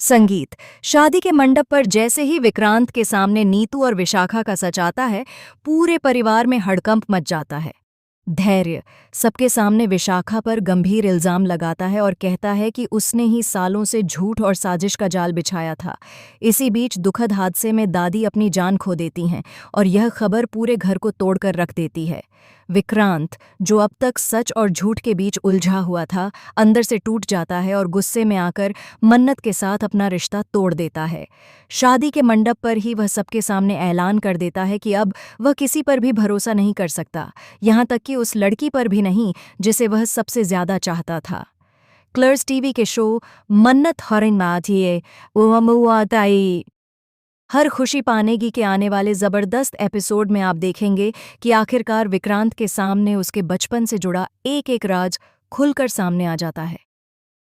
संगीत। शादी के मंडप पर जैसे ही विक्रांत के सामने नीतू और विशाखा का सच आता है, पूरे परिवार में हड़कंप मच जाता है। धैर्य सबके सामने विशाखा पर गंभीर इल्जाम लगाता है और कहता है कि उसने ही सालों से झूठ और साजिश का जाल बिछाया था। इसी बीच दुखद हादसे में दादी अपनी जान खो देती हैं और यह खबर पूरे घर को तोड़कर रख देती है। विक्रांत, जो अब तक सच और झूठ के बीच उलझा हुआ था, अंदर से टूट जाता है और गुस्से में आकर मन्नत के साथ अपना रिश्ता तोड़ देता है। शादी के मंडप पर ही वह सबके सामने ऐलान कर देता है कि अब वह किसी पर भी भरोसा नहीं कर सकता, यहाँ तक कि उस लड़की पर भी नहीं जिसे वह सबसे ज्यादा चाहता था। क्लर्स टीवी के शो मन्नत हरिन हर खुशी पानेगी के आने वाले जबरदस्त एपिसोड में आप देखेंगे कि आखिरकार विक्रांत के सामने उसके बचपन से जुड़ा एक एक राज खुलकर सामने आ जाता है।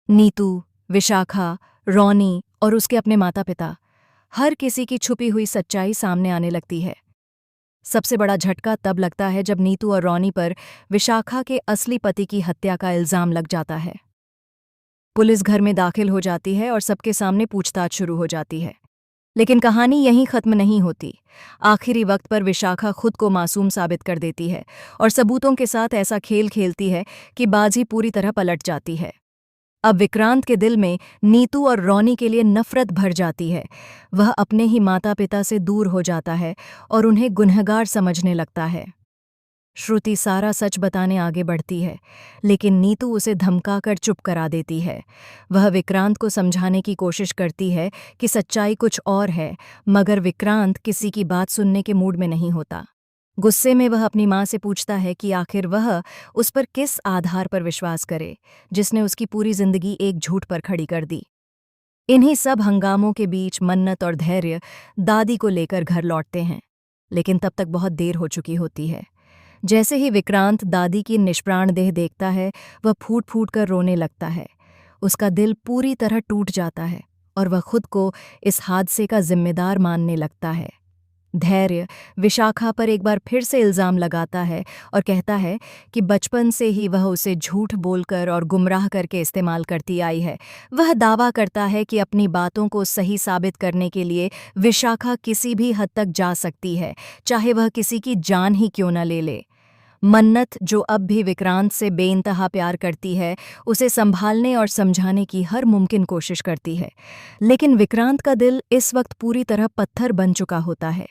नीतू, विशाखा, रॉनी और उसके अपने माता पिता, हर किसी की छुपी हुई सच्चाई सामने आने लगती है। सबसे बड़ा झटका तब लगता है जब नीतू और रॉनी पर विशाखा के असली पति की हत्या का इल्जाम लग जाता है। पुलिस घर में दाखिल हो जाती है और सबके सामने पूछताछ शुरू हो जाती है। लेकिन कहानी यहीं खत्म नहीं होती। आखिरी वक्त पर विशाखा खुद को मासूम साबित कर देती है और सबूतों के साथ ऐसा खेल खेलती है कि बाजी पूरी तरह पलट जाती है। अब विक्रांत के दिल में नीतू और रॉनी के लिए नफरत भर जाती है। वह अपने ही माता पिता से दूर हो जाता है और उन्हें गुनहगार समझने लगता है। श्रुति सारा सच बताने आगे बढ़ती है, लेकिन नीतू उसे धमकाकर चुप करा देती है। वह विक्रांत को समझाने की कोशिश करती है कि सच्चाई कुछ और है, मगर विक्रांत किसी की बात सुनने के मूड में नहीं होता। गुस्से में वह अपनी माँ से पूछता है कि आखिर वह उस पर किस आधार पर विश्वास करे, जिसने उसकी पूरी जिंदगी एक झूठ पर खड़ी कर दी। इन्हीं सब हंगामों के बीच मन्नत और धैर्य दादी को लेकर घर लौटते हैं, लेकिन तब तक बहुत देर हो चुकी होती है। जैसे ही विक्रांत दादी की निष्प्राण देह देखता है, वह फूट फूट कर रोने लगता है। उसका दिल पूरी तरह टूट जाता है और वह खुद को इस हादसे का जिम्मेदार मानने लगता है। धैर्य विशाखा पर एक बार फिर से इल्जाम लगाता है और कहता है कि बचपन से ही वह उसे झूठ बोलकर और गुमराह करके इस्तेमाल करती आई है। वह दावा करता है कि अपनी बातों को सही साबित करने के लिए विशाखा किसी भी हद तक जा सकती है, चाहे वह किसी की जान ही क्यों न ले ले। मन्नत, जो अब भी विक्रांत से बेइंतहा प्यार करती है, उसे संभालने और समझाने की हर मुमकिन कोशिश करती है, लेकिन विक्रांत का दिल इस वक्त पूरी तरह पत्थर बन चुका होता है।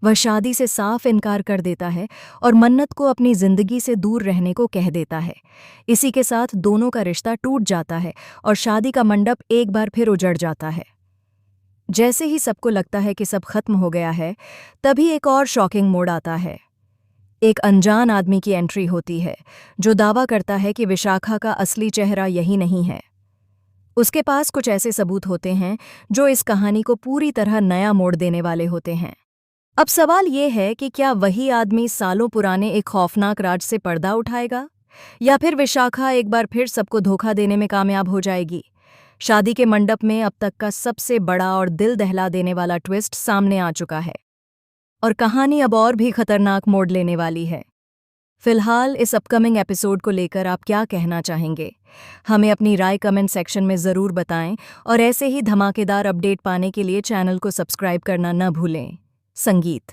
वह शादी से साफ इनकार कर देता है और मन्नत को अपनी जिंदगी से दूर रहने को कह देता है। इसी के साथ दोनों का रिश्ता टूट जाता है और शादी का मंडप एक बार फिर उजड़ जाता है। जैसे ही सबको लगता है कि सब खत्म हो गया है, तभी एक और शॉकिंग मोड़ आता है। एक अनजान आदमी की एंट्री होती है, जो दावा करता है कि विशाखा का असली चेहरा यही नहीं है। उसके पास कुछ ऐसे सबूत होते हैं जो इस कहानी को पूरी तरह नया मोड़ देने वाले होते हैं। अब सवाल ये है कि क्या वही आदमी सालों पुराने एक खौफनाक राज से पर्दा उठाएगा, या फिर विशाखा एक बार फिर सबको धोखा देने में कामयाब हो जाएगी। शादी के मंडप में अब तक का सबसे बड़ा और दिल दहला देने वाला ट्विस्ट सामने आ चुका है और कहानी अब और भी खतरनाक मोड़ लेने वाली है। फिलहाल इस अपकमिंग एपिसोड को लेकर आप क्या कहना चाहेंगे? हमें अपनी राय कमेंट सेक्शन में ज़रूर बताएं और ऐसे ही धमाकेदार अपडेट पाने के लिए चैनल को सब्सक्राइब करना न भूलें। संगीत।